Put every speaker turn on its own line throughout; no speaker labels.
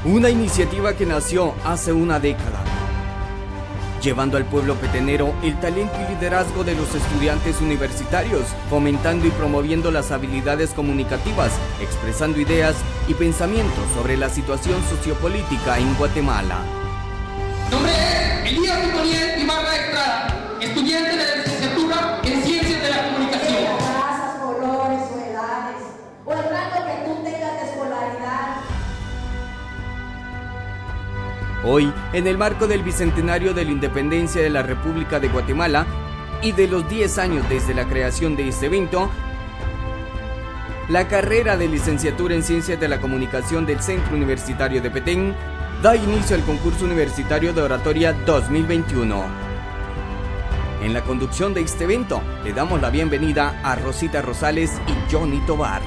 Una iniciativa que nació hace una década, llevando al pueblo petenero el talento y liderazgo de los estudiantes universitarios, fomentando y promoviendo las habilidades comunicativas, expresando ideas y pensamientos sobre la situación sociopolítica en Guatemala.
Mi nombre es Elías Antoniel Ibarra Estrada, estudiante de la licenciatura en Ciencias de la Comunicación.
Razas, colores o edades, o el rango que tú tengas de escolaridad.
Hoy, en el marco del bicentenario de la independencia de la República de Guatemala y de los 10 años desde la creación de este evento, la carrera de licenciatura en Ciencias de la Comunicación del Centro Universitario de Petén da inicio al concurso universitario de oratoria 2021. En la conducción de este evento, le damos la bienvenida a Rosita Rosales y Johnny Tobar.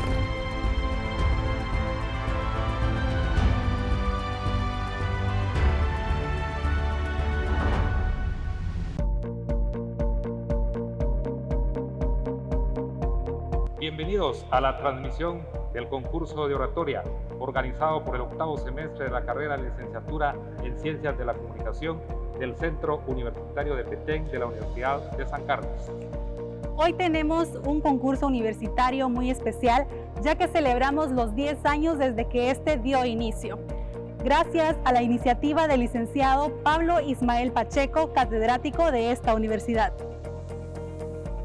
Bienvenidos a la transmisión del concurso de oratoria organizado por el octavo semestre de la carrera de licenciatura en Ciencias de la Comunicación del Centro Universitario de Petén de la Universidad de San Carlos.
Hoy tenemos un concurso universitario muy especial, ya que celebramos los 10 años desde que este dio inicio. Gracias a la iniciativa del licenciado Pablo Ismael Pacheco, catedrático de esta universidad.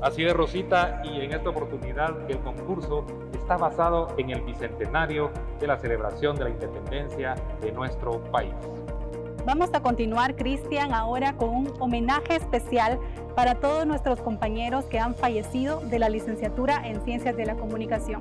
Así es, Rosita, y en esta oportunidad el concurso está basado en el bicentenario de la celebración de la independencia de nuestro país.
Vamos a continuar, Cristian, ahora con un homenaje especial para todos nuestros compañeros que han fallecido de la licenciatura en Ciencias de la Comunicación.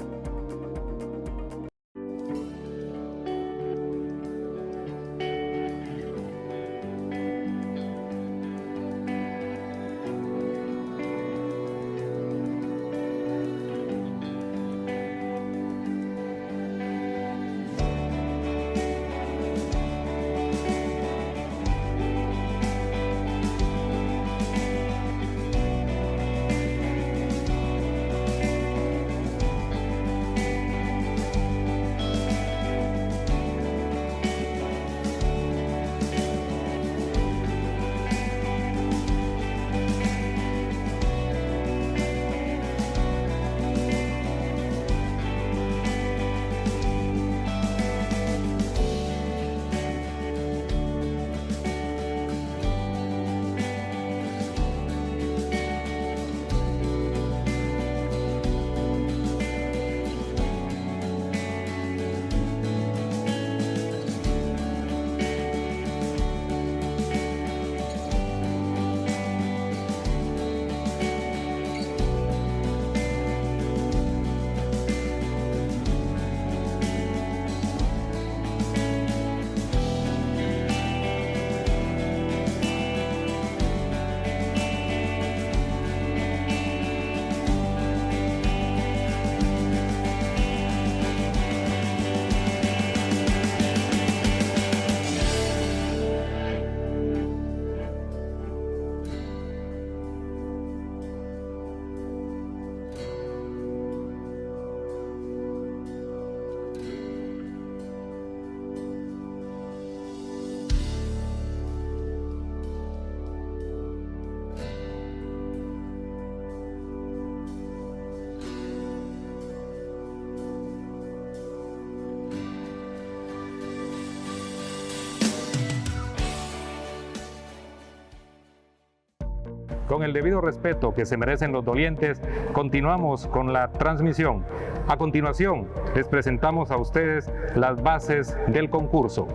Con el debido respeto que se merecen los dolientes, continuamos con la transmisión. A continuación, les presentamos a ustedes las bases del concurso.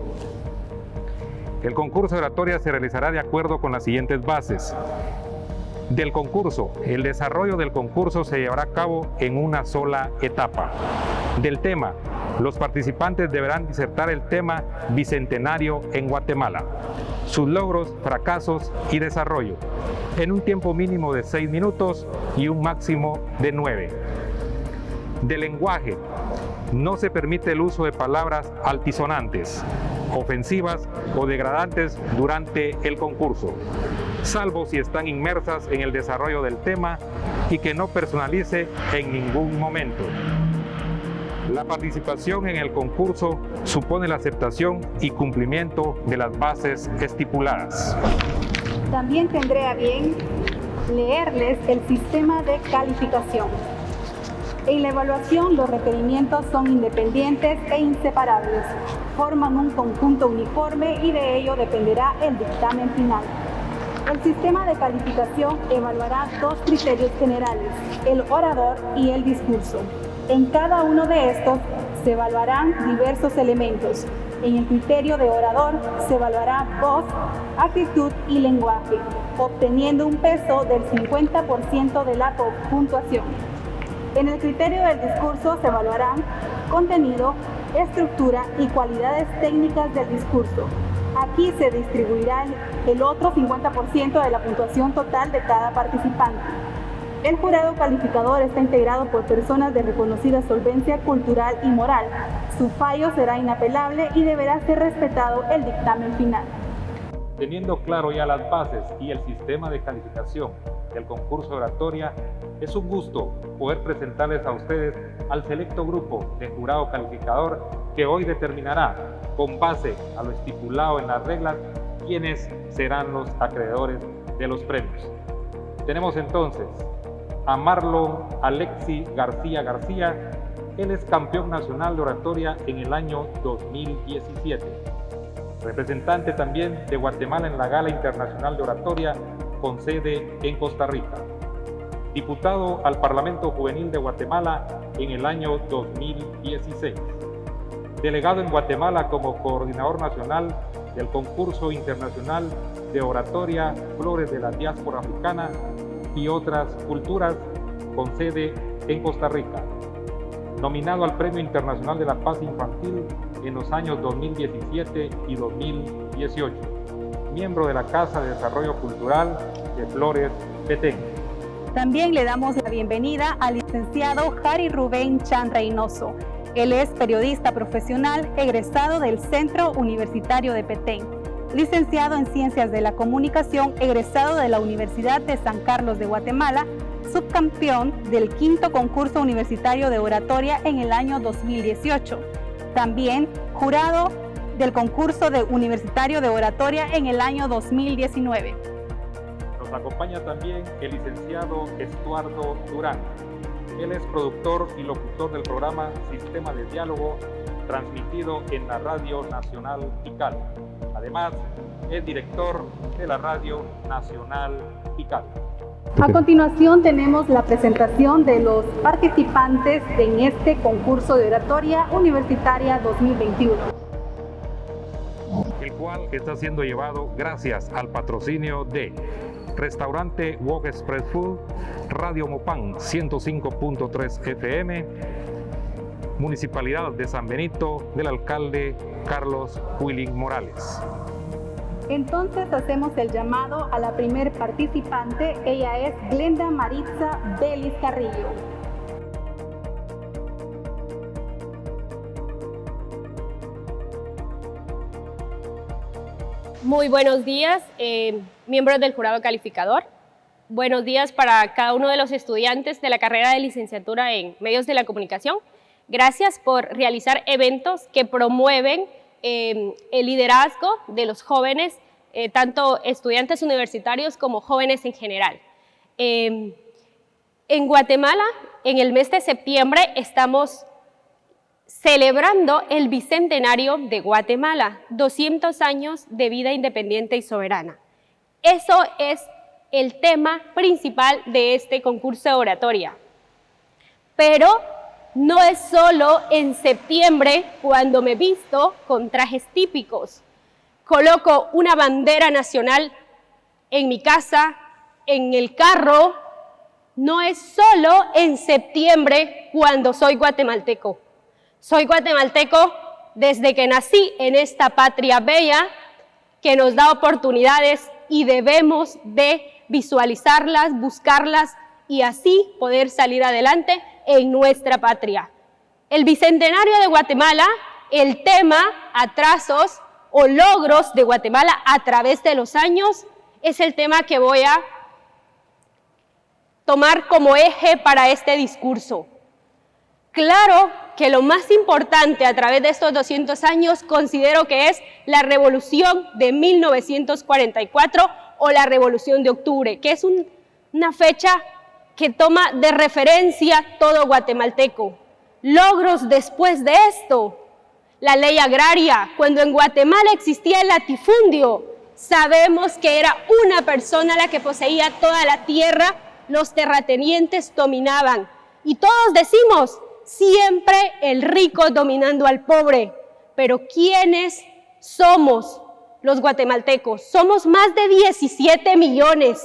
El concurso de oratoria se realizará de acuerdo con las siguientes bases. Del concurso, el desarrollo del concurso se llevará a cabo en una sola etapa. Del tema, los participantes deberán disertar el tema Bicentenario en Guatemala, sus logros, fracasos y desarrollo, en un tiempo mínimo de 6 minutos y un máximo de 9. De lenguaje, no se permite el uso de palabras altisonantes, ofensivas o degradantes durante el concurso, salvo si están inmersas en el desarrollo del tema y que no personalice en ningún momento. La participación en el concurso supone la aceptación y cumplimiento de las bases estipuladas.
También tendré a bien leerles el sistema de calificación. En la evaluación, los requerimientos son independientes e inseparables, forman un conjunto uniforme y de ello dependerá el dictamen final. El sistema de calificación evaluará dos criterios generales, el orador y el discurso. En cada uno de estos se evaluarán diversos elementos. En el criterio de orador se evaluará voz, actitud y lenguaje, obteniendo un peso del 50% de la puntuación. En el criterio del discurso se evaluarán contenido, estructura y cualidades técnicas del discurso. Aquí se distribuirá el otro 50% de la puntuación total de cada participante. El jurado calificador está integrado por personas de reconocida solvencia cultural y moral. Su fallo será inapelable y deberá ser respetado el dictamen final.
Teniendo claro ya las bases y el sistema de calificación del concurso de oratoria, es un gusto poder presentarles a ustedes al selecto grupo de jurado calificador que hoy determinará, con base a lo estipulado en las reglas, quiénes serán los acreedores de los premios. Tenemos entonces a Marlon Alexi García García. Él es campeón nacional de oratoria en el año 2017. Representante también de Guatemala en la Gala Internacional de Oratoria con sede en Costa Rica. Diputado al Parlamento Juvenil de Guatemala en el año 2016. Delegado en Guatemala como coordinador nacional del Concurso Internacional de Oratoria Flores de la Diáspora Africana y otras culturas con sede en Costa Rica. Nominado al Premio Internacional de la Paz Infantil en los años 2017 y 2018. Miembro de la Casa de Desarrollo Cultural de Flores, Petén.
También le damos la bienvenida al licenciado Jari Rubén Chan Reynoso. Él es periodista profesional egresado del Centro Universitario de Petén. Licenciado en Ciencias de la Comunicación, egresado de la Universidad de San Carlos de Guatemala, subcampeón del 5º concurso universitario de oratoria en el año 2018. También jurado del concurso universitario de oratoria en el año 2019.
Nos acompaña también el licenciado Estuardo Durán. Él es productor y locutor del programa Sistema de Diálogo, transmitido en la Radio Nacional ICAL. Además, es director de la Radio Nacional ICAL.
A continuación tenemos la presentación de los participantes en este concurso de oratoria universitaria 2021.
El cual está siendo llevado gracias al patrocinio de Restaurante Wok Express Food, Radio Mopán 105.3 FM, Municipalidad de San Benito, del alcalde Carlos Huilín Morales.
Entonces hacemos el llamado a la primer participante. Ella es Glenda Maritza Vélez Carrillo.
Muy buenos días, miembros del jurado calificador. Buenos días para cada uno de los estudiantes de la carrera de licenciatura en Medios de la Comunicación. Gracias por realizar eventos que promueven el liderazgo de los jóvenes, tanto estudiantes universitarios como jóvenes en general. En Guatemala, en el mes de septiembre, estamos celebrando el Bicentenario de Guatemala, 200 años de vida independiente y soberana. Eso es el tema principal de este concurso de oratoria. Pero no es solo en septiembre cuando me visto con trajes típicos. Coloco una bandera nacional en mi casa, en el carro. No es solo en septiembre cuando soy guatemalteco. Soy guatemalteco desde que nací en esta patria bella que nos da oportunidades y debemos de visualizarlas, buscarlas y así poder salir adelante en nuestra patria. El Bicentenario de Guatemala, el tema atrasos o logros de Guatemala a través de los años, es el tema que voy a tomar como eje para este discurso. Claro que lo más importante a través de estos 200 años considero que es la Revolución de 1944 o la Revolución de Octubre, que es una fecha que toma de referencia todo guatemalteco. Logros después de esto: la ley agraria. Cuando en Guatemala existía el latifundio, sabemos que era una persona la que poseía toda la tierra, los terratenientes dominaban. Y todos decimos, siempre el rico dominando al pobre. Pero ¿quiénes somos los guatemaltecos? Somos más de 17 millones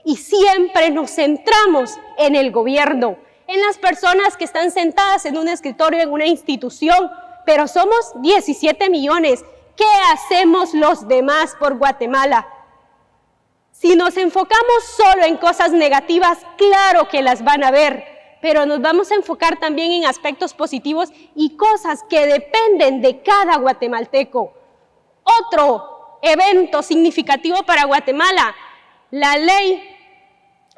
y siempre nos centramos en el gobierno, en las personas que están sentadas en un escritorio en una institución, pero somos 17 millones. ¿Qué hacemos los demás por Guatemala? Si nos enfocamos solo en cosas negativas, claro que las van a ver, pero nos vamos a enfocar también en aspectos positivos y cosas que dependen de cada guatemalteco. Otro evento significativo para Guatemala: la Ley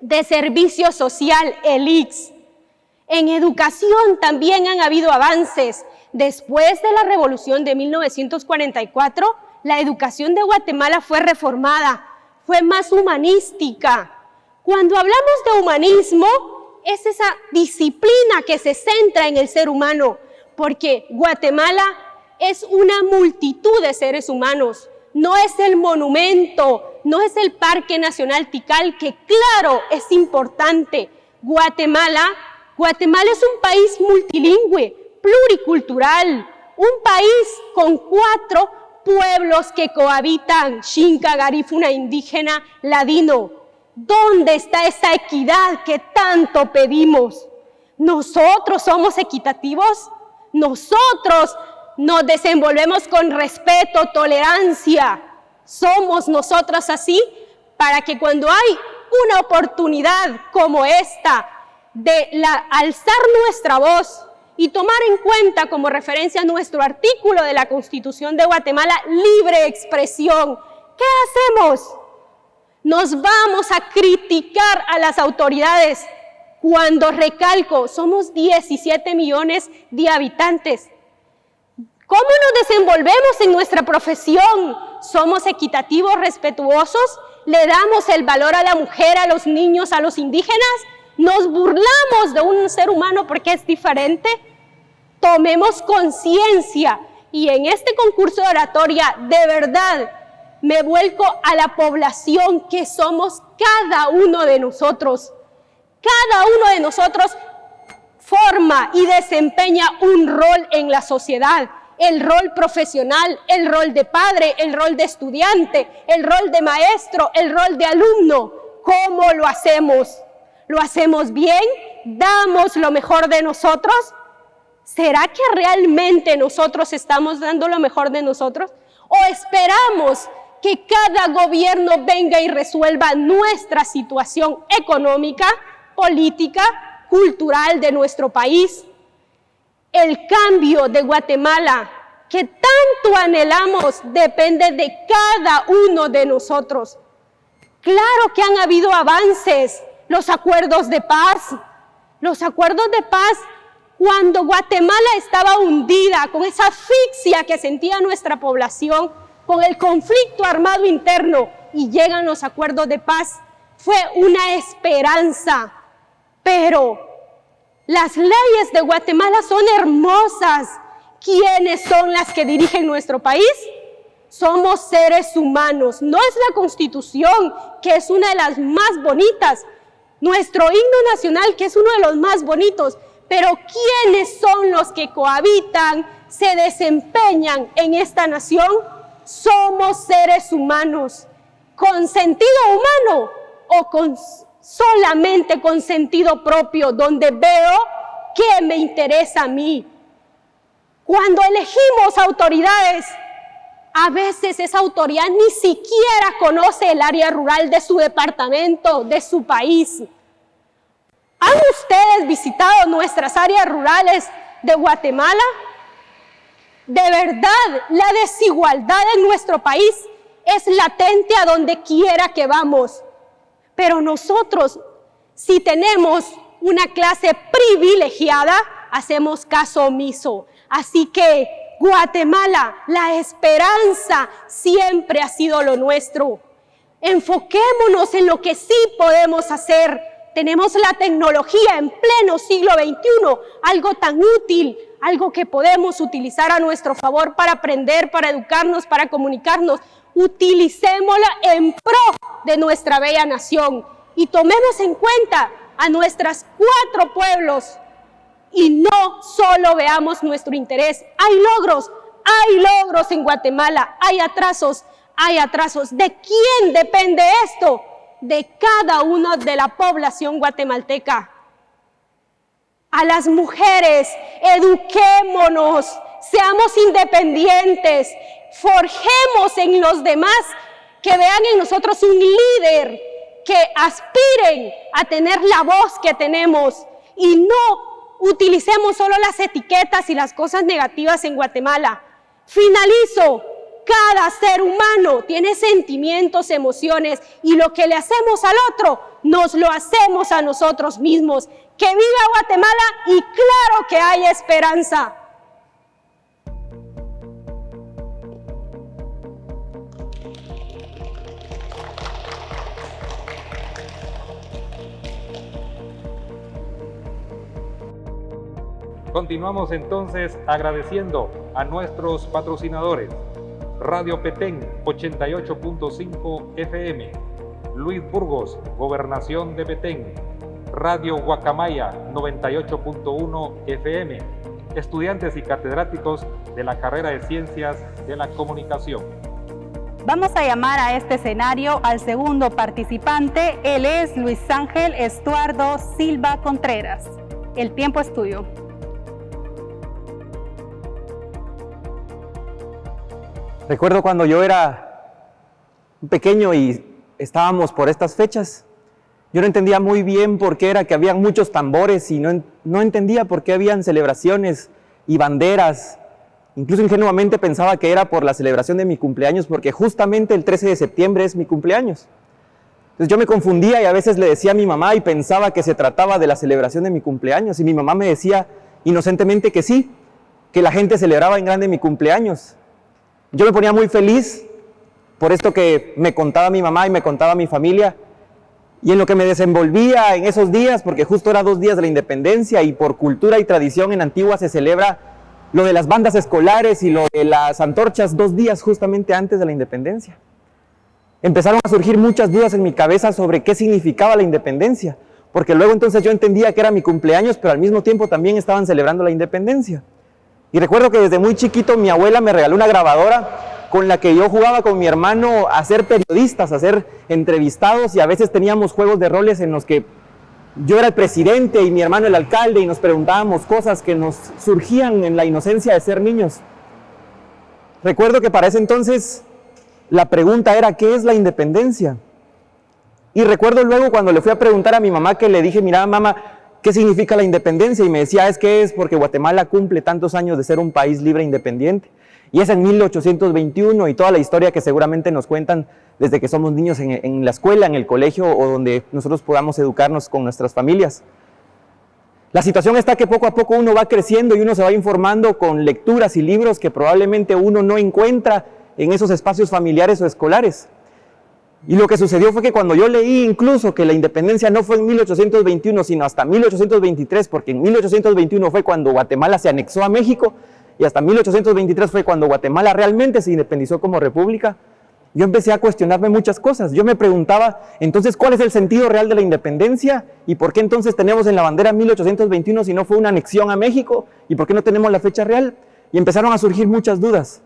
de Servicio Social, el ICS. En educación también han habido avances. Después de la Revolución de 1944, la educación de Guatemala fue reformada, fue más humanística. Cuando hablamos de humanismo, es esa disciplina que se centra en el ser humano, porque Guatemala es una multitud de seres humanos. No es el monumento, no es el Parque Nacional Tikal, que claro, es importante. Guatemala es un país multilingüe, pluricultural, un país con 4 pueblos que cohabitan: Xinca, Garífuna, indígena, ladino. ¿Dónde está esa equidad que tanto pedimos? ¿Nosotros somos equitativos? ¿Nosotros nos desenvolvemos con respeto, tolerancia? ¿Somos nosotros así? Para que cuando hay una oportunidad como esta de alzar nuestra voz y tomar en cuenta como referencia nuestro artículo de la Constitución de Guatemala, libre expresión, ¿qué hacemos? Nos vamos a criticar a las autoridades cuando, recalco, somos 17 millones de habitantes. ¿Cómo nos desenvolvemos en nuestra profesión? ¿Somos equitativos, respetuosos? ¿Le damos el valor a la mujer, a los niños, a los indígenas? ¿Nos burlamos de un ser humano porque es diferente? Tomemos conciencia, y en este concurso de oratoria, de verdad, me vuelco a la población que somos cada uno de nosotros. Cada uno de nosotros forma y desempeña un rol en la sociedad. El rol profesional, el rol de padre, el rol de estudiante, el rol de maestro, el rol de alumno. ¿Cómo lo hacemos? ¿Lo hacemos bien? ¿Damos lo mejor de nosotros? ¿Será que realmente nosotros estamos dando lo mejor de nosotros? ¿O esperamos que cada gobierno venga y resuelva nuestra situación económica, política, cultural de nuestro país? El cambio de Guatemala que tanto anhelamos depende de cada uno de nosotros. Claro que han habido avances, los acuerdos de paz. Los acuerdos de paz, cuando Guatemala estaba hundida con esa asfixia que sentía nuestra población, con el conflicto armado interno, y llegan los acuerdos de paz, fue una esperanza. Pero las leyes de Guatemala son hermosas. ¿Quiénes son las que dirigen nuestro país? Somos seres humanos. No es la Constitución, que es una de las más bonitas, nuestro himno nacional, que es uno de los más bonitos, pero ¿quiénes son los que cohabitan, se desempeñan en esta nación? Somos seres humanos, con sentido humano o solamente con sentido propio, donde veo qué me interesa a mí. Cuando elegimos autoridades, a veces esa autoridad ni siquiera conoce el área rural de su departamento, de su país. ¿Han ustedes visitado nuestras áreas rurales de Guatemala? De verdad, la desigualdad en nuestro país es latente a donde quiera que vamos. Pero nosotros, si tenemos una clase privilegiada,
hacemos caso omiso. Así que, Guatemala, la esperanza siempre ha sido lo nuestro. Enfoquémonos en lo que sí podemos hacer. Tenemos la tecnología en pleno siglo XXI, algo tan útil, algo que podemos utilizar a nuestro favor para aprender, para educarnos, para comunicarnos. Utilicémosla en pro de nuestra bella nación y tomemos en cuenta a nuestros 4 pueblos y no solo veamos nuestro interés. Hay logros en Guatemala, hay atrasos. ¿De quién depende esto? De cada uno de la población guatemalteca. A las mujeres, eduquémonos, seamos independientes, forjemos en los demás, que vean en nosotros un líder, que aspiren a tener la voz que tenemos y no utilicemos solo las etiquetas y las cosas negativas en Guatemala. Finalizo. Cada ser humano tiene sentimientos, emociones, y lo que le hacemos al otro, nos lo hacemos a nosotros mismos. ¡Que viva Guatemala! Y claro que hay esperanza.
Continuamos entonces agradeciendo a nuestros patrocinadores. Radio Petén 88.5 FM, Luis Burgos, Gobernación de Petén, Radio Guacamaya 98.1 FM, estudiantes y catedráticos de la carrera de Ciencias de la Comunicación.
Vamos a llamar a este escenario al segundo participante. Él es Luis Ángel Estuardo Silva Contreras. El tiempo es tuyo.
Recuerdo cuando yo era pequeño y estábamos por estas fechas, yo no entendía muy bien por qué era que habían muchos tambores y no entendía por qué habían celebraciones y banderas. Incluso ingenuamente pensaba que era por la celebración de mi cumpleaños, porque justamente el 13 de septiembre es mi cumpleaños. Entonces yo me confundía y a veces le decía a mi mamá y pensaba que se trataba de la celebración de mi cumpleaños, y mi mamá me decía inocentemente que sí, que la gente celebraba en grande mi cumpleaños. Yo me ponía muy feliz por esto que me contaba mi mamá y me contaba mi familia, y en lo que me desenvolvía en esos días, porque justo era 2 días de la independencia y por cultura y tradición en Antigua se celebra lo de las bandas escolares y lo de las antorchas 2 días justamente antes de la independencia. Empezaron a surgir muchas dudas en mi cabeza sobre qué significaba la independencia, porque luego entonces yo entendía que era mi cumpleaños, pero al mismo tiempo también estaban celebrando la independencia. Y recuerdo que desde muy chiquito mi abuela me regaló una grabadora con la que yo jugaba con mi hermano a ser periodistas, a ser entrevistados, y a veces teníamos juegos de roles en los que yo era el presidente y mi hermano el alcalde, y nos preguntábamos cosas que nos surgían en la inocencia de ser niños. Recuerdo que para ese entonces la pregunta era ¿qué es la independencia? Y recuerdo luego cuando le fui a preguntar a mi mamá, que le dije, mira mamá, ¿qué significa la independencia? Y me decía, es que es porque Guatemala cumple tantos años de ser un país libre e independiente. Y es en 1821, y toda la historia que seguramente nos cuentan desde que somos niños en la escuela, en el colegio, o donde nosotros podamos educarnos con nuestras familias. La situación está que poco a poco uno va creciendo y uno se va informando con lecturas y libros que probablemente uno no encuentra en esos espacios familiares o escolares. Y lo que sucedió fue que cuando yo leí incluso que la independencia no fue en 1821, sino hasta 1823, porque en 1821 fue cuando Guatemala se anexó a México, y hasta 1823 fue cuando Guatemala realmente se independizó como república, yo empecé a cuestionarme muchas cosas. Yo me preguntaba, entonces, ¿cuál es el sentido real de la independencia? ¿Y por qué entonces tenemos en la bandera 1821 si no fue una anexión a México? ¿Y por qué no tenemos la fecha real? Y empezaron a surgir muchas dudas.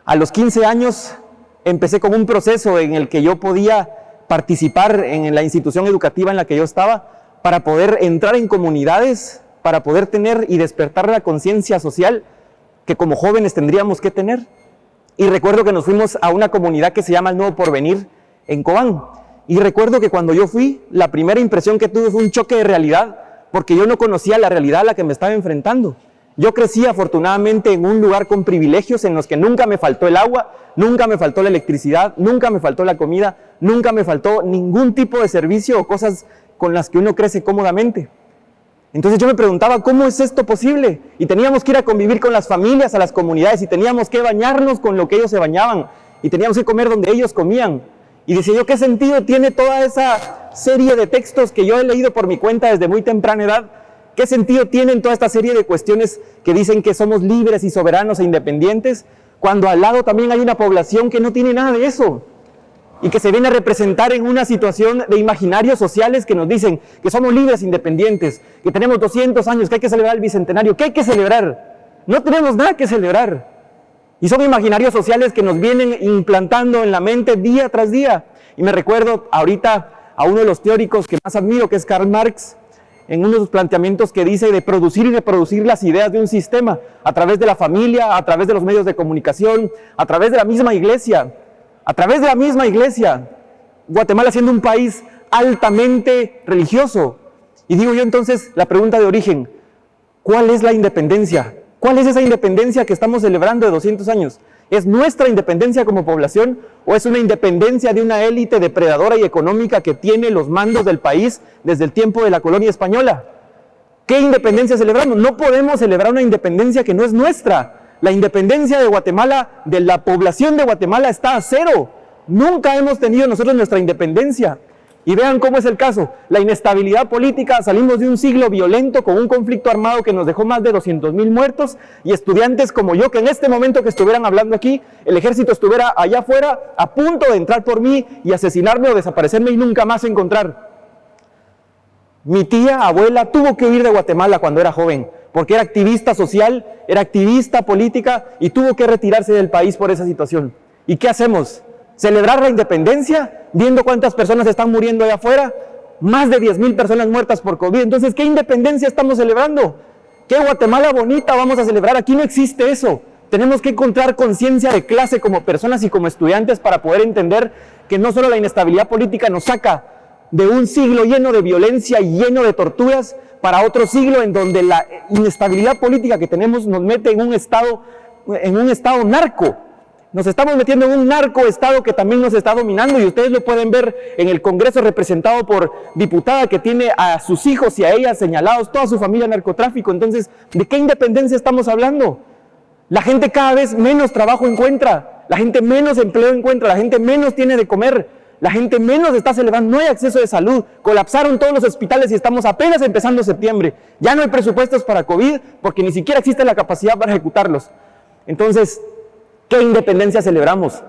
A los 15 años empecé con un proceso en el que yo podía participar en la institución educativa en la que yo estaba para poder entrar en comunidades, para poder tener y despertar la conciencia social que como jóvenes tendríamos que tener. Y recuerdo que nos fuimos a una comunidad que se llama El Nuevo Porvenir en Cobán. Y recuerdo que cuando yo fui, la primera impresión que tuve fue un choque de realidad, porque yo no conocía la realidad a la que me estaba enfrentando. Yo crecí afortunadamente en un lugar con privilegios en los que nunca me faltó el agua, nunca me faltó la electricidad, nunca me faltó la comida, nunca me faltó ningún tipo de servicio o cosas con las que uno crece cómodamente. Entonces yo me preguntaba, ¿cómo es esto posible? Y teníamos que ir a convivir con las familias, a las comunidades, y teníamos que bañarnos con lo que ellos se bañaban, y teníamos que comer donde ellos comían. Y decía yo, ¿qué sentido tiene toda esa serie de textos que yo he leído por mi cuenta desde muy temprana edad? ¿Qué sentido tienen toda esta serie de cuestiones que dicen que somos libres y soberanos e independientes, cuando al lado también hay una población que no tiene nada de eso? Y que se viene a representar en una situación de imaginarios sociales que nos dicen que somos libres e independientes, que tenemos 200 años, que hay que celebrar el Bicentenario. ¿Qué hay que celebrar? No tenemos nada que celebrar. Y son imaginarios sociales que nos vienen implantando en la mente día tras día. Y me recuerdo ahorita a uno de los teóricos que más admiro, que es Karl Marx, en uno de sus planteamientos que dice de producir y reproducir las ideas de un sistema a través de la familia, a través de los medios de comunicación, a través de la misma iglesia. A través de la misma iglesia, Guatemala siendo un país altamente religioso. Y digo yo entonces, la pregunta de origen, ¿cuál es la independencia? ¿Cuál es esa independencia que estamos celebrando de 200 años? ¿Es nuestra independencia como población o es una independencia de una élite depredadora y económica que tiene los mandos del país desde el tiempo de la colonia española? ¿Qué independencia celebramos? No podemos celebrar una independencia que no es nuestra. La independencia de Guatemala, de la población de Guatemala, está a cero. Nunca hemos tenido nosotros nuestra independencia. Y vean cómo es el caso. La inestabilidad política, salimos de un siglo violento con un conflicto armado que nos dejó más de 200,000 muertos y estudiantes como yo, que en este momento que estuvieran hablando aquí, el ejército estuviera allá afuera a punto de entrar por mí y asesinarme o desaparecerme y nunca más encontrar. Mi tía, abuela, tuvo que huir de Guatemala cuando era joven, porque era activista social, era activista política y tuvo que retirarse del país por esa situación. ¿Y qué hacemos? ¿Celebrar la independencia? Viendo cuántas personas están muriendo allá afuera, más de 10,000 personas muertas por COVID. Entonces, ¿qué independencia estamos celebrando? ¿Qué Guatemala bonita vamos a celebrar? Aquí no existe eso. Tenemos que encontrar conciencia de clase como personas y como estudiantes para poder entender que no solo la inestabilidad política nos saca de un siglo lleno de violencia y lleno de torturas para otro siglo en donde la inestabilidad política que tenemos nos mete en un estado narco. Nos estamos metiendo en un narcoestado que también nos está dominando y ustedes lo pueden ver en el Congreso representado por diputada que tiene a sus hijos y a ella señalados, toda su familia narcotráfico. Entonces, ¿de qué independencia estamos hablando? La gente cada vez menos trabajo encuentra, la gente menos empleo encuentra, la gente menos tiene de comer, la gente menos está celebrando, no hay acceso de salud, colapsaron todos los hospitales y estamos apenas empezando septiembre. Ya no hay presupuestos para COVID porque ni siquiera existe la capacidad para ejecutarlos. Entonces, ¿qué independencia celebramos?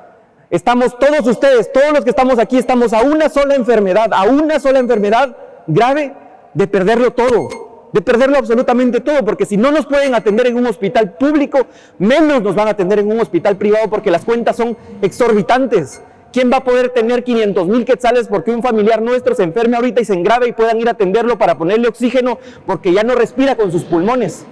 Estamos todos ustedes, todos los que estamos aquí, estamos a una sola enfermedad grave de perderlo todo, de perderlo absolutamente todo, porque si no nos pueden atender en un hospital público, menos nos van a atender en un hospital privado porque las cuentas son exorbitantes. ¿Quién va a poder tener 500,000 quetzales porque un familiar nuestro se enferme ahorita y se engrave y puedan ir a atenderlo para ponerle oxígeno porque ya no respira con sus pulmones?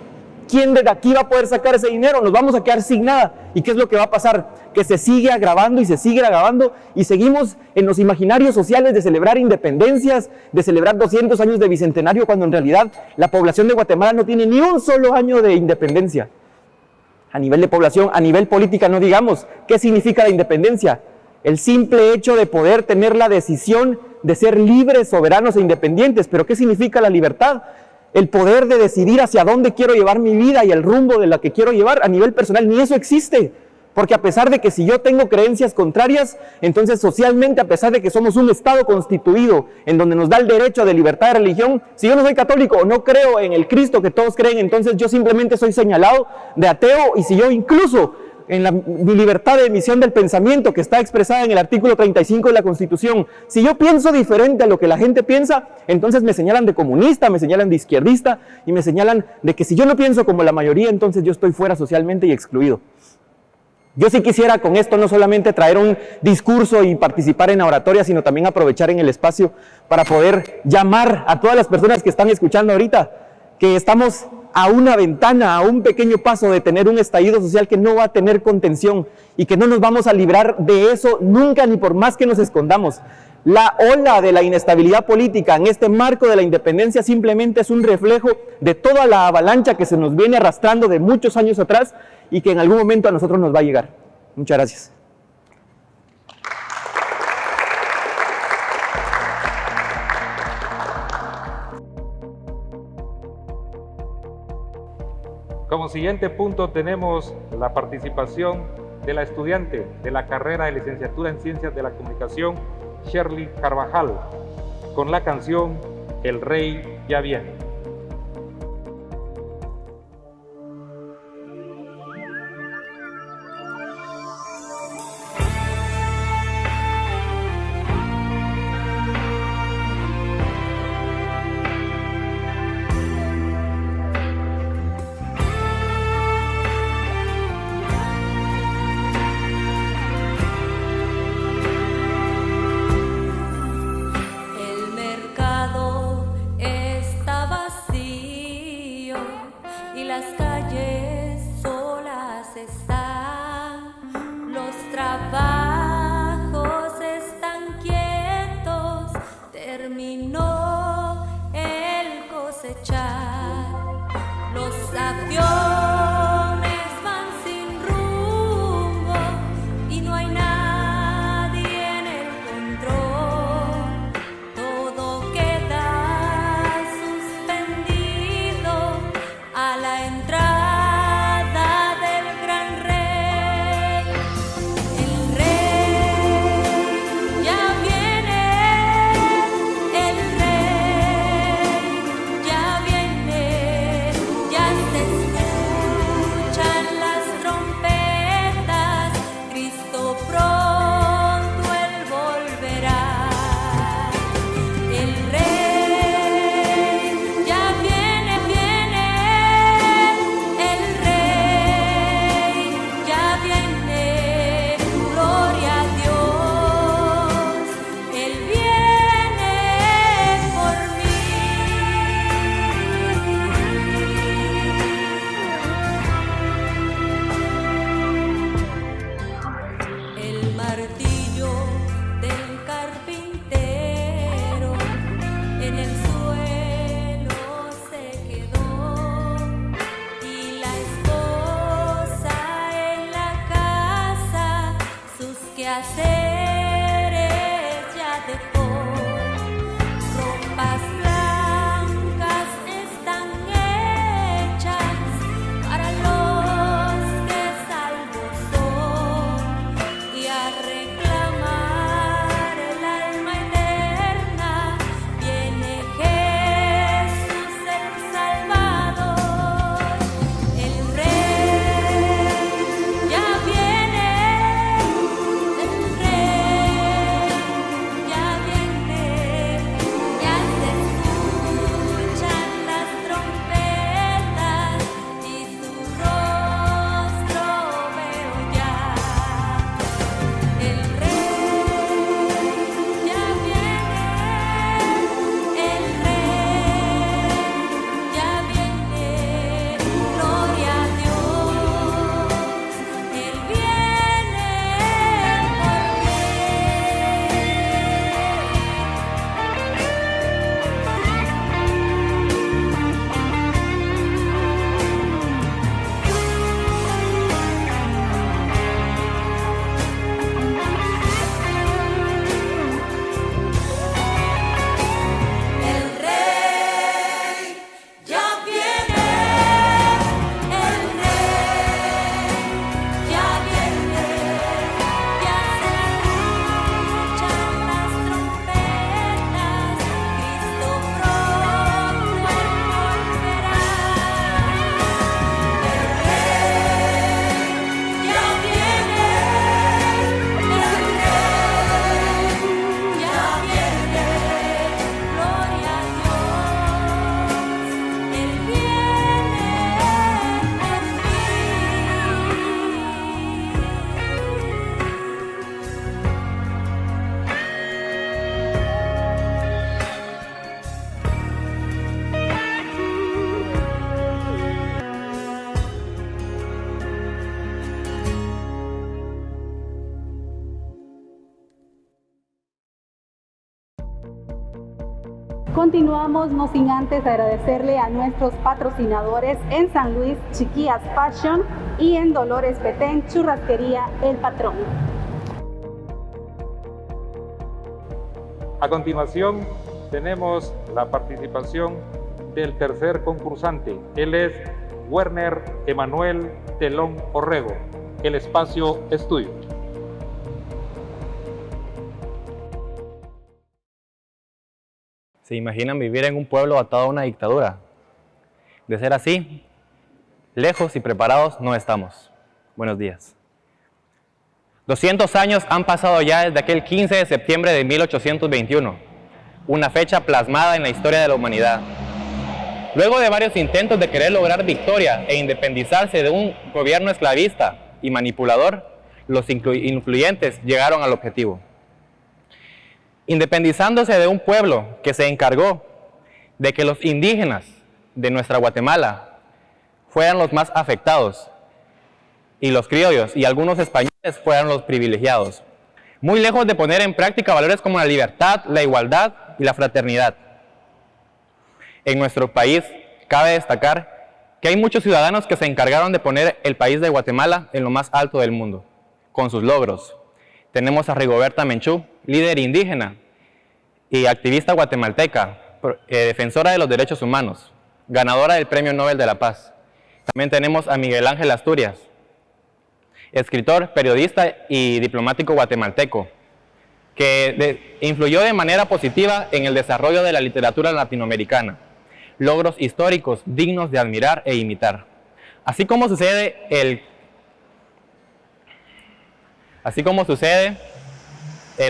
¿Quién de aquí va a poder sacar ese dinero? Nos vamos a quedar sin nada. ¿Y qué es lo que va a pasar? Que se sigue agravando y se sigue agravando y seguimos en los imaginarios sociales de celebrar independencias, de celebrar 200 años de bicentenario, cuando en realidad la población de Guatemala no tiene ni un solo año de independencia. A nivel de población, a nivel política, no digamos. ¿Qué significa la independencia? El simple hecho de poder tener la decisión de ser libres, soberanos e independientes. ¿Pero qué significa la libertad? El poder de decidir hacia dónde quiero llevar mi vida y el rumbo de la que quiero llevar a nivel personal. Ni eso existe. Porque a pesar de que si yo tengo creencias contrarias, entonces socialmente, a pesar de que somos un Estado constituido en donde nos da el derecho de libertad de religión, si yo no soy católico o no creo en el Cristo que todos creen, entonces yo simplemente soy señalado de ateo. Y si yo incluso en mi libertad de emisión del pensamiento que está expresada en el artículo 35 de la Constitución, si yo pienso diferente a lo que la gente piensa, entonces me señalan de comunista, me señalan de izquierdista y me señalan de que si yo no pienso como la mayoría, entonces yo estoy fuera socialmente y excluido. Yo sí quisiera con esto no solamente traer un discurso y participar en la oratoria, sino también aprovechar en el espacio para poder llamar a todas las personas que están escuchando ahorita, que estamos a una ventana, a un pequeño paso de tener un estallido social que no va a tener contención y que no nos vamos a librar de eso nunca, ni por más que nos escondamos. La ola de la inestabilidad política en este marco de la independencia simplemente es un reflejo de toda la avalancha que se nos viene arrastrando de muchos años atrás y que en algún momento a nosotros nos va a llegar. Muchas gracias.
Como siguiente punto tenemos la participación de la estudiante de la carrera de licenciatura en Ciencias de la Comunicación, Shirley Carvajal, con la canción El Rey ya viene.
El mercado está vacío y las calles solas están. Los trabajos están quietos, terminó el cosechar. Los aviones van sin rumbo y no hay nadie en el control. Todo queda suspendido a la entrada del gran rey. El rey ya viene, el rey ya viene, ya se escuchan las trompetas, Cristo pronto él volverá. El rey ya viene, el rey ya viene, gloria a Dios, él viene por mí. El martillo del carpintero en el suelo se quedó y la esposa en la casa sus quehaceres ya dejó. Ropas blancas están hechas para los que salvos son y a reclamar el alma eterna viene Jesús el Salvador. El rey ya viene, el rey ya viene, ya se escuchan las trompetas y su rostro veo ya. El rey ya viene, el rey ya viene, gloria a Dios, él viene por mí. El rey ya viene, el rey ya viene, ya se escuchan las trompetas, Cristo pronto él volverá. El rey ya viene, el rey ya viene, gloria a Dios, él viene por mí.
Continuamos, no sin antes agradecerle a nuestros patrocinadores en San Luis, Chiquillas Fashion, y en Dolores Petén, Churrasquería El Patrón.
A continuación tenemos la participación del tercer concursante. Él es Werner Emanuel Telón Orrego. El espacio es tuyo.
¿Se imaginan vivir en un pueblo atado a una dictadura? De ser así, lejos y preparados no estamos. Buenos días. 200 años han pasado ya desde aquel 15 de septiembre de 1821, una fecha plasmada en la historia de la humanidad. Luego de varios intentos de querer lograr victoria e independizarse de un gobierno esclavista y manipulador, los influyentes llegaron al objetivo. Independizándose de un pueblo que se encargó de que los indígenas de nuestra Guatemala fueran los más afectados y los criollos y algunos españoles fueran los privilegiados, muy lejos de poner en práctica valores como la libertad, la igualdad y la fraternidad. En nuestro país cabe destacar que hay muchos ciudadanos que se encargaron de poner el país de Guatemala en lo más alto del mundo, con sus logros. Tenemos a Rigoberta Menchú, líder indígena y activista guatemalteca, defensora de los derechos humanos, ganadora del Premio Nobel de la Paz. También tenemos a Miguel Ángel Asturias, escritor, periodista y diplomático guatemalteco, que influyó de manera positiva en el desarrollo de la literatura latinoamericana. Logros históricos dignos de admirar e imitar. Así como sucede el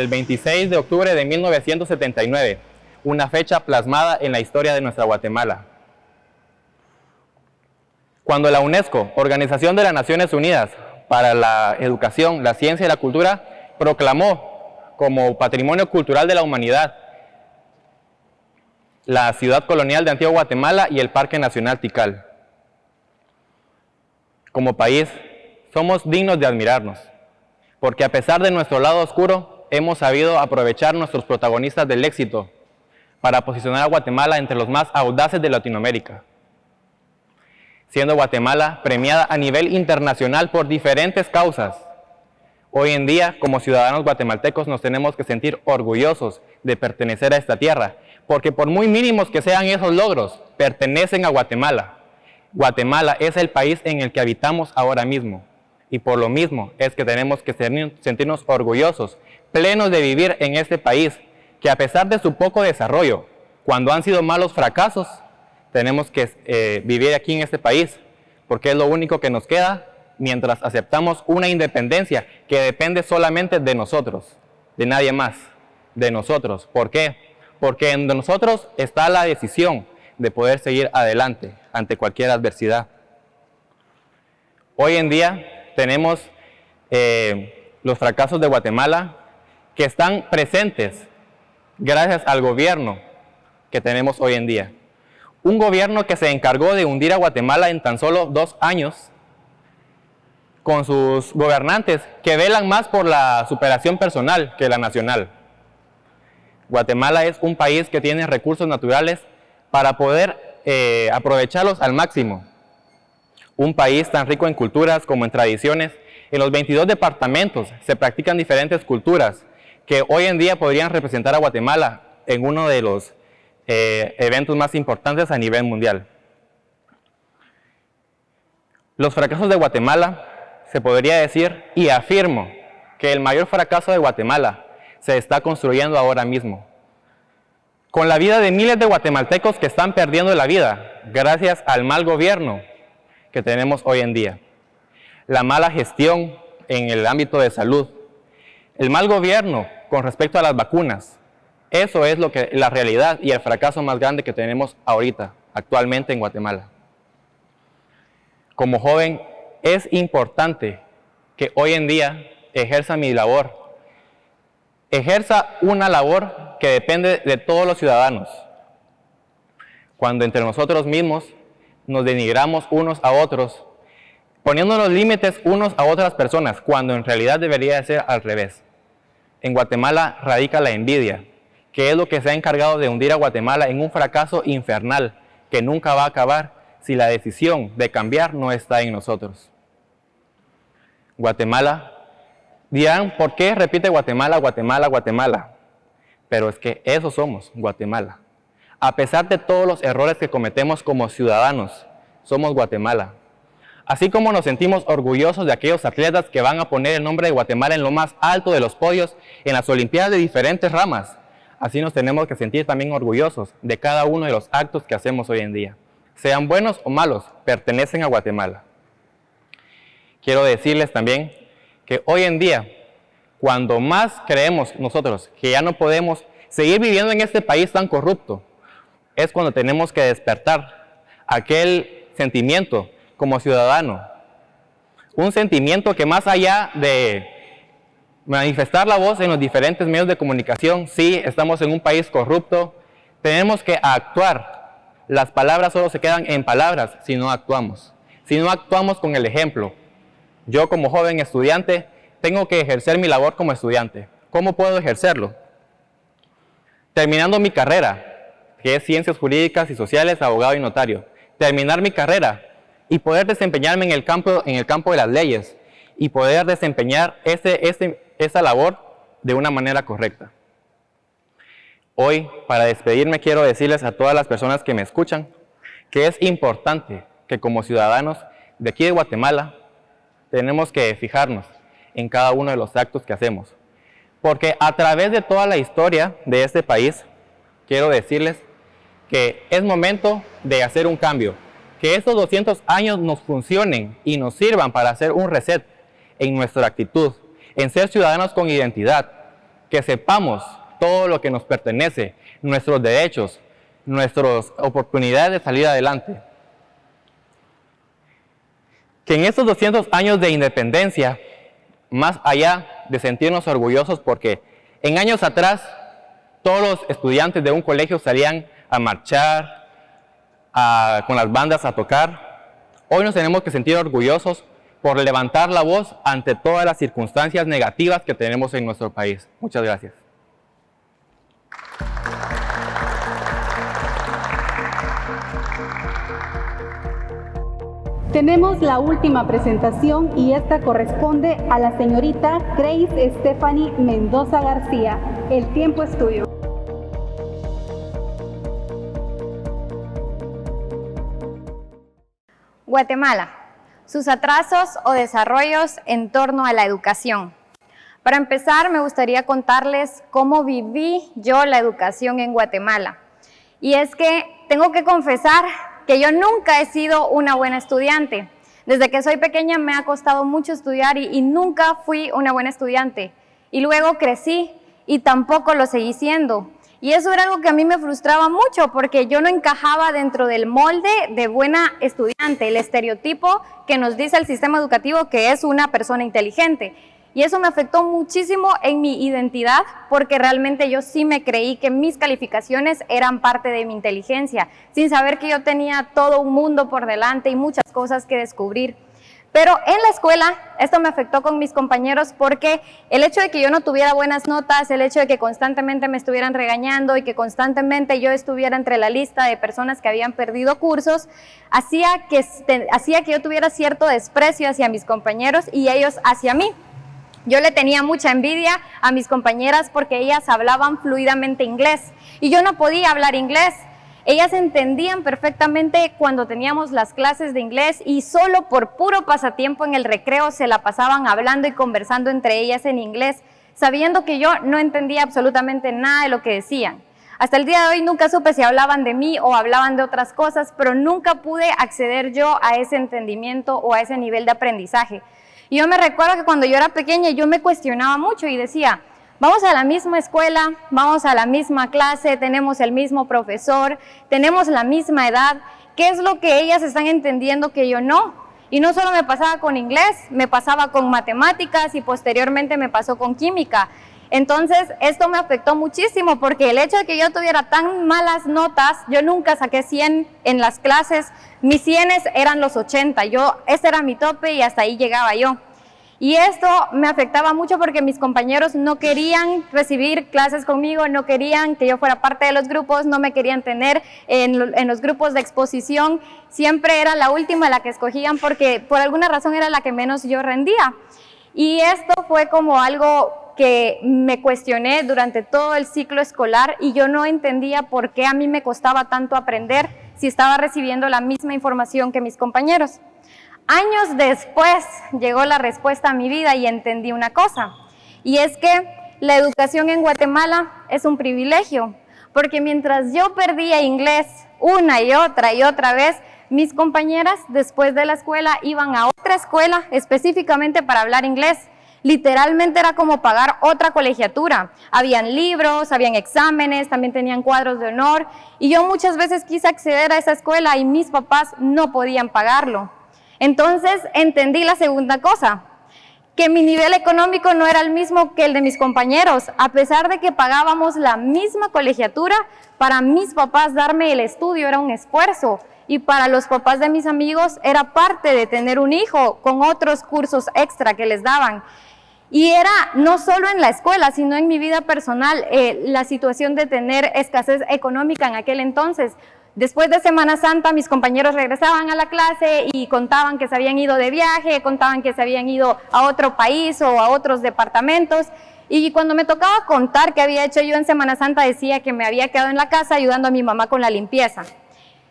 26 de octubre de 1979, una fecha plasmada en la historia de nuestra Guatemala. Cuando la UNESCO, Organización de las Naciones Unidas para la Educación, la Ciencia y la Cultura, proclamó como Patrimonio Cultural de la Humanidad la ciudad colonial de Antigua Guatemala y el Parque Nacional Tikal. Como país, somos dignos de admirarnos, porque a pesar de nuestro lado oscuro, hemos sabido aprovechar nuestros protagonistas del éxito para posicionar a Guatemala entre los más audaces de Latinoamérica, siendo Guatemala premiada a nivel internacional por diferentes causas. Hoy en día, como ciudadanos guatemaltecos, nos tenemos que sentir orgullosos de pertenecer a esta tierra, porque por muy mínimos que sean esos logros, pertenecen a Guatemala. Guatemala es el país en el que habitamos ahora mismo, y por lo mismo es que tenemos que sentirnos orgullosos, plenos de vivir en este país, que a pesar de su poco desarrollo, cuando han sido malos fracasos, tenemos que vivir aquí en este país, porque es lo único que nos queda mientras aceptamos una independencia que depende solamente de nosotros, de nadie más, de nosotros. ¿Por qué? Porque en nosotros está la decisión de poder seguir adelante ante cualquier adversidad. Hoy en día tenemos los fracasos de Guatemala que están presentes gracias al gobierno que tenemos hoy en día. Un gobierno que se encargó de hundir a Guatemala en tan solo 2 años, con sus gobernantes que velan más por la superación personal que la nacional. Guatemala es un país que tiene recursos naturales para poder aprovecharlos al máximo. Un país tan rico en culturas como en tradiciones. En los 22 departamentos se practican diferentes culturas que hoy en día podrían representar a Guatemala en uno de los eventos más importantes a nivel mundial. Los fracasos de Guatemala, se podría decir, y afirmo que el mayor fracaso de Guatemala se está construyendo ahora mismo, con la vida de miles de guatemaltecos que están perdiendo la vida gracias al mal gobierno que tenemos hoy en día, la mala gestión en el ámbito de salud, el mal gobierno con respecto a las vacunas. Eso es la realidad y el fracaso más grande que tenemos ahorita, actualmente en Guatemala. Como joven, es importante que hoy en día ejerza mi labor, ejerza una labor que depende de todos los ciudadanos. Cuando entre nosotros mismos nos denigramos unos a otros, poniéndonos límites unos a otras personas, cuando en realidad debería ser al revés. En Guatemala radica la envidia, que es lo que se ha encargado de hundir a Guatemala en un fracaso infernal que nunca va a acabar si la decisión de cambiar no está en nosotros. Guatemala, dirán, ¿por qué repite Guatemala, Guatemala, Guatemala? Pero es que eso somos, Guatemala. A pesar de todos los errores que cometemos como ciudadanos, somos Guatemala. Así como nos sentimos orgullosos de aquellos atletas que van a poner el nombre de Guatemala en lo más alto de los podios en las Olimpiadas de diferentes ramas, así nos tenemos que sentir también orgullosos de cada uno de los actos que hacemos hoy en día. Sean buenos o malos, pertenecen a Guatemala. Quiero decirles también que hoy en día, cuando más creemos nosotros que ya no podemos seguir viviendo en este país tan corrupto, es cuando tenemos que despertar aquel sentimiento como ciudadano. Un sentimiento que más allá de manifestar la voz en los diferentes medios de comunicación, sí, estamos en un país corrupto, tenemos que actuar. Las palabras solo se quedan en palabras si no actuamos. Si no actuamos con el ejemplo. Yo como joven estudiante tengo que ejercer mi labor como estudiante. ¿Cómo puedo ejercerlo? Terminando mi carrera, que es Ciencias Jurídicas y Sociales, abogado y notario. Terminar mi carrera y poder desempeñarme en el campo de las leyes y poder desempeñar esa labor de una manera correcta. Hoy, para despedirme, quiero decirles a todas las personas que me escuchan que es importante que como ciudadanos de aquí de Guatemala tenemos que fijarnos en cada uno de los actos que hacemos. Porque a través de toda la historia de este país, quiero decirles que es momento de hacer un cambio. Que estos 200 años nos funcionen y nos sirvan para hacer un reset en nuestra actitud, en ser ciudadanos con identidad, que sepamos todo lo que nos pertenece, nuestros derechos, nuestras oportunidades de salir adelante. Que en estos 200 años de independencia, más allá de sentirnos orgullosos porque en años atrás todos los estudiantes de un colegio salían a marchar, con las bandas a tocar, hoy nos tenemos que sentir orgullosos por levantar la voz ante todas las circunstancias negativas que tenemos en nuestro país. Muchas gracias.
Tenemos la última presentación y esta corresponde a la señorita Grace Stephanie Mendoza García. El tiempo es tuyo.
Guatemala, sus atrasos o desarrollos en torno a la educación. Para empezar, me gustaría contarles cómo viví yo la educación en Guatemala. Y es que tengo que confesar que yo nunca he sido una buena estudiante. Desde que soy pequeña me ha costado mucho estudiar y nunca fui una buena estudiante. Y luego crecí y tampoco lo seguí siendo. Y eso era algo que a mí me frustraba mucho porque yo no encajaba dentro del molde de buena estudiante, el estereotipo que nos dice el sistema educativo que es una persona inteligente. Y eso me afectó muchísimo en mi identidad porque realmente yo sí me creí que mis calificaciones eran parte de mi inteligencia, sin saber que yo tenía todo un mundo por delante y muchas cosas que descubrir. Pero en la escuela esto me afectó con mis compañeros porque el hecho de que yo no tuviera buenas notas, el hecho de que constantemente me estuvieran regañando y que constantemente yo estuviera entre la lista de personas que habían perdido cursos, hacía que yo tuviera cierto desprecio hacia mis compañeros y ellos hacia mí. Yo le tenía mucha envidia a mis compañeras porque ellas hablaban fluidamente inglés y yo no podía hablar inglés. Ellas entendían perfectamente cuando teníamos las clases de inglés y solo por puro pasatiempo en el recreo se la pasaban hablando y conversando entre ellas en inglés, sabiendo que yo no entendía absolutamente nada de lo que decían. Hasta el día de hoy nunca supe si hablaban de mí o hablaban de otras cosas, pero nunca pude acceder yo a ese entendimiento o a ese nivel de aprendizaje. Y yo me recuerdo que cuando yo era pequeña yo me cuestionaba mucho y decía, vamos a la misma escuela, vamos a la misma clase, tenemos el mismo profesor, tenemos la misma edad, ¿qué es lo que ellas están entendiendo que yo no? Y no solo me pasaba con inglés, me pasaba con matemáticas y posteriormente me pasó con química. Entonces esto me afectó muchísimo porque el hecho de que yo tuviera tan malas notas, yo nunca saqué 100 en las clases, mis 100 eran los 80, ese era mi tope y hasta ahí llegaba yo. Y esto me afectaba mucho porque mis compañeros no querían recibir clases conmigo, no querían que yo fuera parte de los grupos, no me querían tener en los grupos de exposición, siempre era la última la que escogían porque por alguna razón era la que menos yo rendía. Y esto fue como algo que me cuestioné durante todo el ciclo escolar y yo no entendía por qué a mí me costaba tanto aprender si estaba recibiendo la misma información que mis compañeros. Años después llegó la respuesta a mi vida y entendí una cosa, y es que la educación en Guatemala es un privilegio, porque mientras yo perdía inglés una y otra vez, mis compañeras después de la escuela iban a otra escuela específicamente para hablar inglés. Literalmente era como pagar otra colegiatura. Habían libros, habían exámenes, también tenían cuadros de honor, y yo muchas veces quise acceder a esa escuela y mis papás no podían pagarlo. Entonces entendí la segunda cosa, que mi nivel económico no era el mismo que el de mis compañeros. A pesar de que pagábamos la misma colegiatura, para mis papás darme el estudio era un esfuerzo, y para los papás de mis amigos era parte de tener un hijo con otros cursos extra que les daban. Y era no solo en la escuela, sino en mi vida personal, la situación de tener escasez económica en aquel entonces. Después de Semana Santa, mis compañeros regresaban a la clase y contaban que se habían ido de viaje, contaban que se habían ido a otro país o a otros departamentos. Y cuando me tocaba contar qué había hecho yo en Semana Santa, decía que me había quedado en la casa ayudando a mi mamá con la limpieza.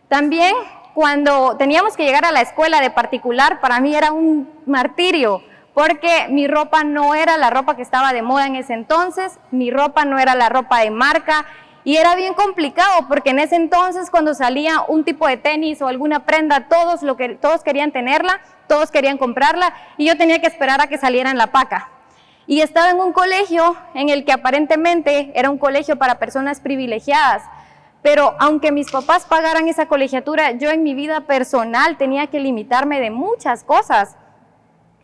También, cuando teníamos que llegar a la escuela de particular, para mí era un martirio, porque mi ropa no era la ropa que estaba de moda en ese entonces, mi ropa no era la ropa de marca, y era bien complicado, porque en ese entonces cuando salía un tipo de tenis o alguna prenda, todos querían tenerla, todos querían comprarla, y yo tenía que esperar a que saliera en la paca. Y estaba en un colegio en el que aparentemente era un colegio para personas privilegiadas, pero aunque mis papás pagaran esa colegiatura, yo en mi vida personal tenía que limitarme de muchas cosas.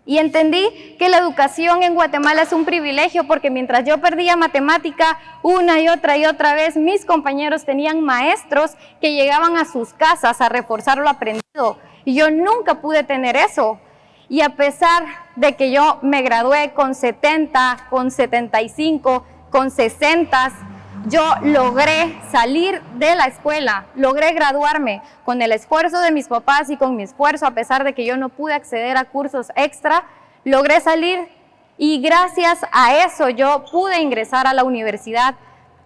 Y entendí que la educación en Guatemala es un privilegio, porque mientras yo perdía matemática una y otra vez, mis compañeros tenían maestros que llegaban a sus casas a reforzar lo aprendido, y yo nunca pude tener eso. Y a pesar de que yo me gradué con 70, con 75, con 60, yo logré salir de la escuela, logré graduarme con el esfuerzo de mis papás y con mi esfuerzo, a pesar de que yo no pude acceder a cursos extra, logré salir, y gracias a eso yo pude ingresar a la universidad,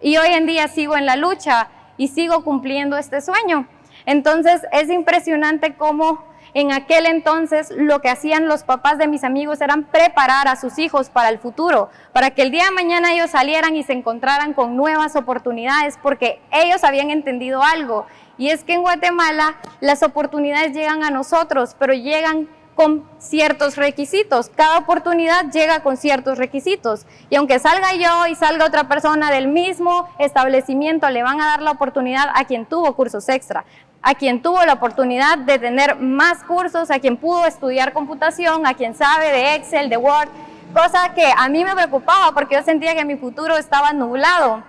y hoy en día sigo en la lucha y sigo cumpliendo este sueño. Entonces es impresionante cómo en aquel entonces lo que hacían los papás de mis amigos eran preparar a sus hijos para el futuro, para que el día de mañana ellos salieran y se encontraran con nuevas oportunidades, porque ellos habían entendido algo, y es que en Guatemala las oportunidades llegan a nosotros, pero llegan con ciertos requisitos. Cada oportunidad llega con ciertos requisitos, y aunque salga yo y salga otra persona del mismo establecimiento, le van a dar la oportunidad a quien tuvo cursos extra, a quien tuvo la oportunidad de tener más cursos, a quien pudo estudiar computación, a quien sabe de Excel, de Word, cosa que a mí me preocupaba porque yo sentía que mi futuro estaba nublado.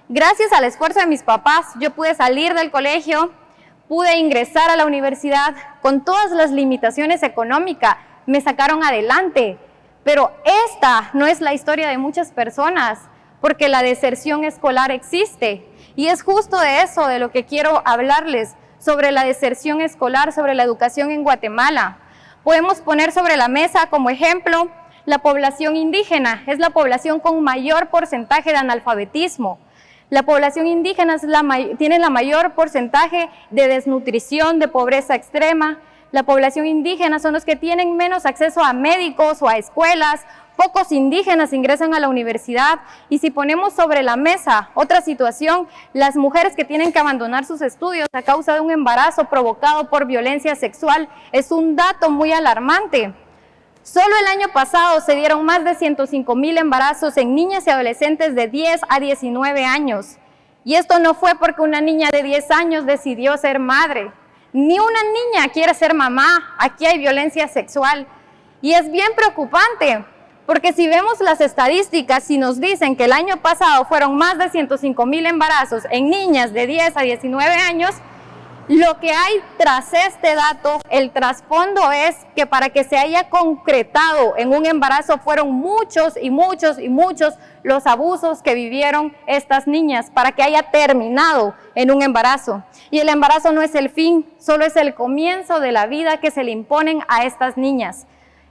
Gracias al esfuerzo de mis papás, yo pude salir del colegio, pude ingresar a la universidad con todas las limitaciones económicas, me sacaron adelante. Pero esta no es la historia de muchas personas, porque la deserción escolar existe. Y es justo de eso de lo que quiero hablarles, sobre la deserción escolar, sobre la educación en Guatemala. Podemos poner sobre la mesa como ejemplo la población indígena, es la población con mayor porcentaje de analfabetismo. La población indígena tiene la mayor porcentaje de desnutrición, de pobreza extrema. La población indígena son los que tienen menos acceso a médicos o a escuelas. Pocos indígenas ingresan a la universidad, y si ponemos sobre la mesa otra situación, las mujeres que tienen que abandonar sus estudios a causa de un embarazo provocado por violencia sexual es un dato muy alarmante. Solo el año pasado se dieron más de 105,000 embarazos en niñas y adolescentes de 10 a 19 años. Y esto no fue porque una niña de 10 años decidió ser madre, ni una niña quiere ser mamá, aquí hay violencia sexual. Y es bien preocupante, porque si vemos las estadísticas y nos dicen que el año pasado fueron más de 105,000 embarazos en niñas de 10 a 19 años, lo que hay tras este dato, el trasfondo es que para que se haya concretado en un embarazo fueron muchos los abusos que vivieron estas niñas para que haya terminado en un embarazo. Y el embarazo no es el fin, solo es el comienzo de la vida que se le imponen a estas niñas.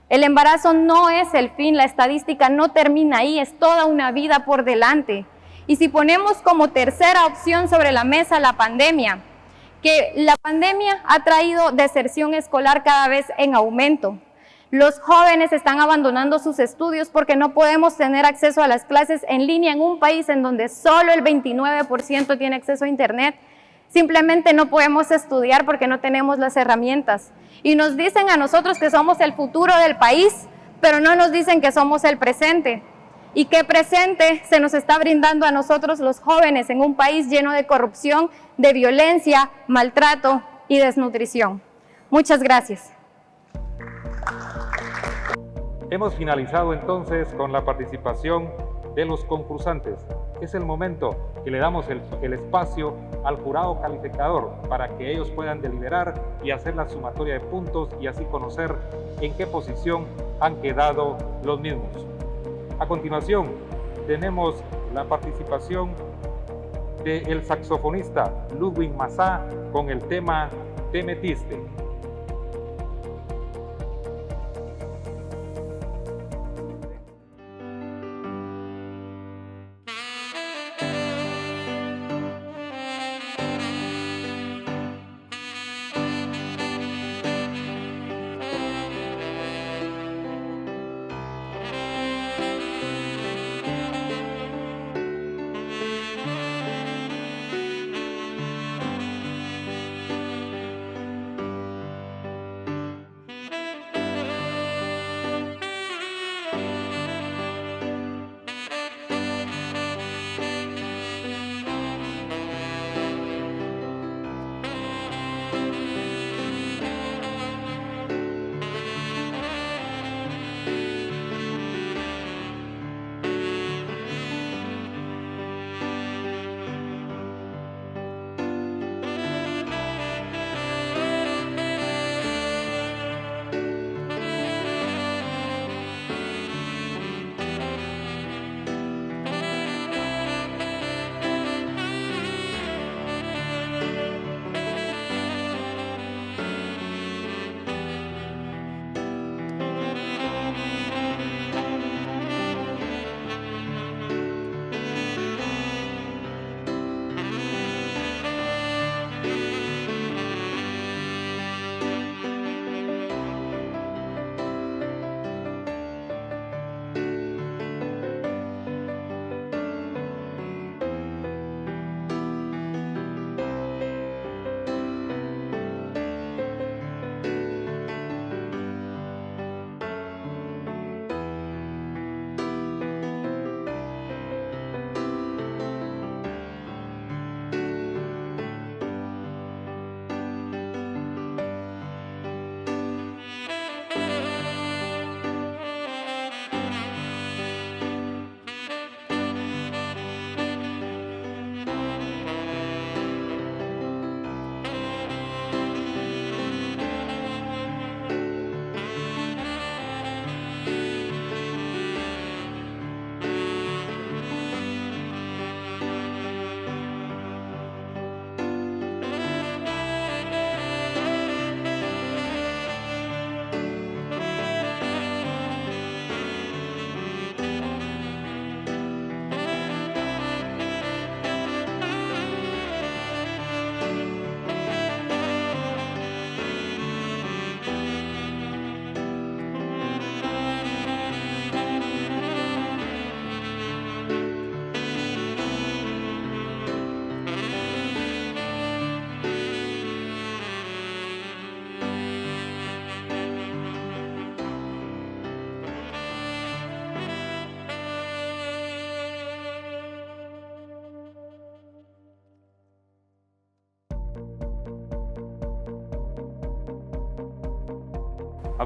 El embarazo no es el fin, la estadística no termina ahí, es toda una vida por delante. Y si ponemos como tercera opción sobre la mesa la pandemia, que la pandemia ha traído deserción escolar cada vez en aumento. Los jóvenes están abandonando sus estudios porque no podemos tener acceso a las clases en línea en un país en donde solo el 29% tiene acceso a internet. Simplemente no podemos estudiar porque no tenemos las herramientas. Y nos dicen a nosotros que somos el futuro del país, pero no nos dicen que somos el presente. ¿Y qué presente se nos está brindando a nosotros los jóvenes en un país lleno de corrupción, de violencia, maltrato y desnutrición? Muchas gracias.
Hemos finalizado entonces con la participación de los concursantes. Es el momento que le damos el espacio al jurado calificador para que ellos puedan deliberar y hacer la sumatoria de puntos y así conocer en qué posición han quedado los mismos. A continuación, tenemos la participación del saxofonista Ludwig Massá con el tema Te metiste.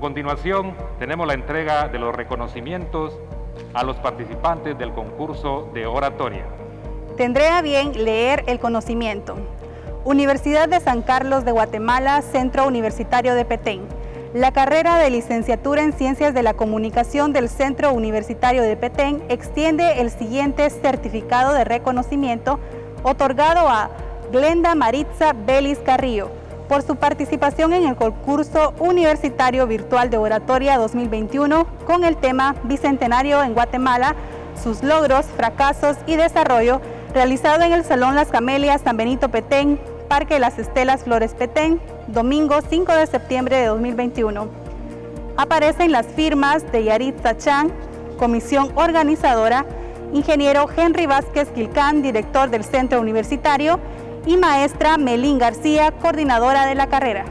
A continuación, tenemos la entrega de los reconocimientos a los participantes del concurso de oratoria.
Tendré a bien leer el conocimiento. Universidad de San Carlos de Guatemala, Centro Universitario de Petén. La carrera de licenciatura en Ciencias de la Comunicación del Centro Universitario de Petén extiende el siguiente certificado de reconocimiento otorgado a Glenda Maritza Vélez Carrillo por su participación en el concurso universitario virtual de oratoria 2021 con el tema Bicentenario en Guatemala, sus logros, fracasos y desarrollo, realizado en el Salón Las Camelias San Benito Petén, Parque de las Estelas Flores Petén, domingo 5 de septiembre de 2021. Aparecen las firmas de Yaritza Chan, comisión organizadora, ingeniero Henry Vázquez Quilcán, director del centro universitario, y maestra Melín García, coordinadora de la carrera.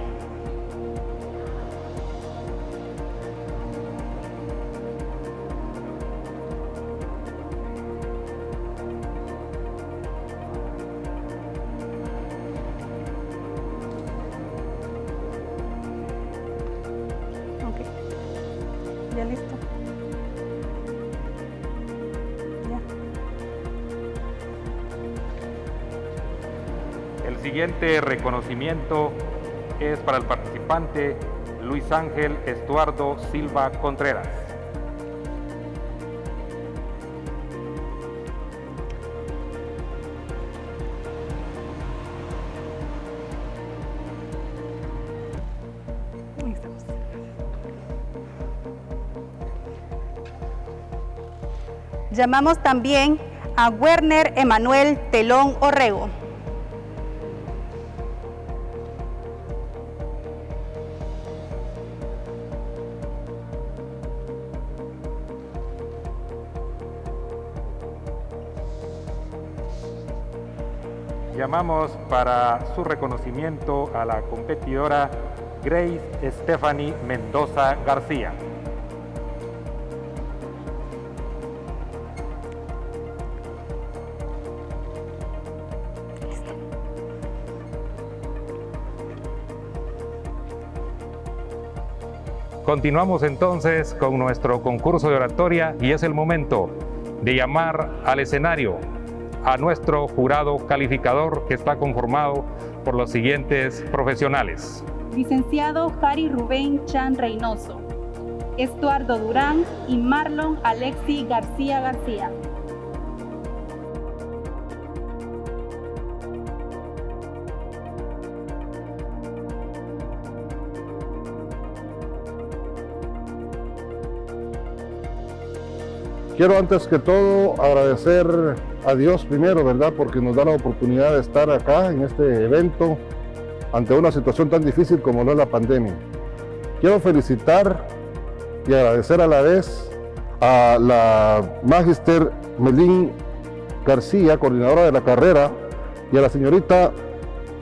Ya listo.
El siguiente reconocimiento es para el participante Luis Ángel Estuardo Silva Contreras.
Llamamos también a Werner Emanuel Telón Orrego.
Llamamos para su reconocimiento a la competidora Grace Stephanie Mendoza García. Continuamos entonces con nuestro concurso de oratoria y es el momento de llamar al escenario a nuestro jurado calificador que está conformado por los siguientes profesionales.
Licenciado Jari Rubén Chan Reynoso, Estuardo Durán y Marlon Alexi García García.
Quiero antes que todo agradecer a Dios primero, ¿verdad? Porque nos da la oportunidad de estar acá en este evento ante una situación tan difícil como lo es la pandemia. Quiero felicitar y agradecer a la vez a la Magister Melín García, coordinadora de la carrera, y a la señorita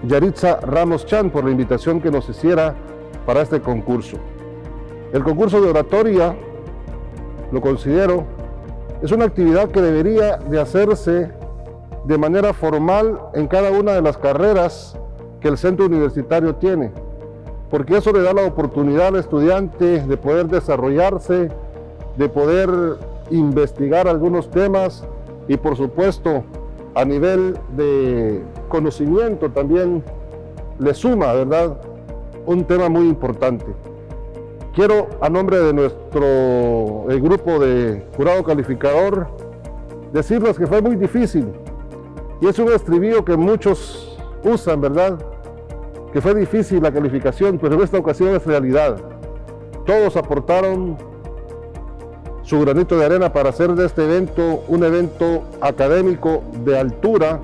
Yaritza Ramos Chan por la invitación que nos hiciera para este concurso. El concurso de oratoria, lo considero, es una actividad que debería de hacerse de manera formal en cada una de las carreras que el centro universitario tiene, porque eso le da la oportunidad al estudiante de poder desarrollarse, de poder investigar algunos temas y por supuesto a nivel de conocimiento también le suma, ¿verdad?, un tema muy importante. Quiero, a nombre de nuestro grupo de jurado calificador, decirles que fue muy difícil. Y es un estribillo que muchos usan, ¿verdad? Que fue difícil la calificación, pero en esta ocasión es realidad. Todos aportaron su granito de arena para hacer de este evento un evento académico de altura.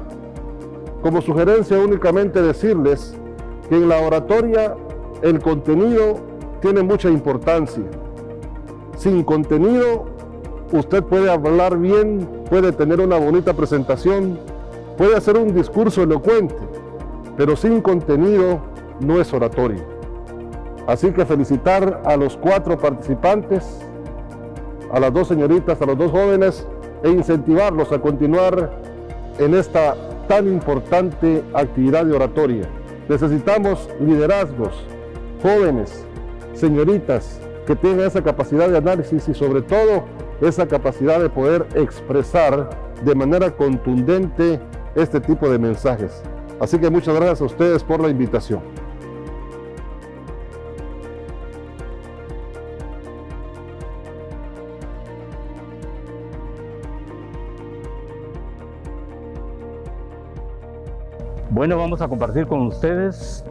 Como sugerencia, únicamente decirles que en la oratoria el contenido tiene mucha importancia. Sin contenido, usted puede hablar bien, puede tener una bonita presentación, puede hacer un discurso elocuente, pero sin contenido no es oratoria. Así que felicitar a los 4 participantes, a las 2 señoritas, a los 2 jóvenes, e incentivarlos a continuar en esta tan importante actividad de oratoria. Necesitamos liderazgos, jóvenes, señoritas que tengan esa capacidad de análisis y sobre todo esa capacidad de poder expresar de manera contundente este tipo de mensajes. Así que muchas gracias a ustedes por la invitación.
Bueno, vamos a compartir con ustedes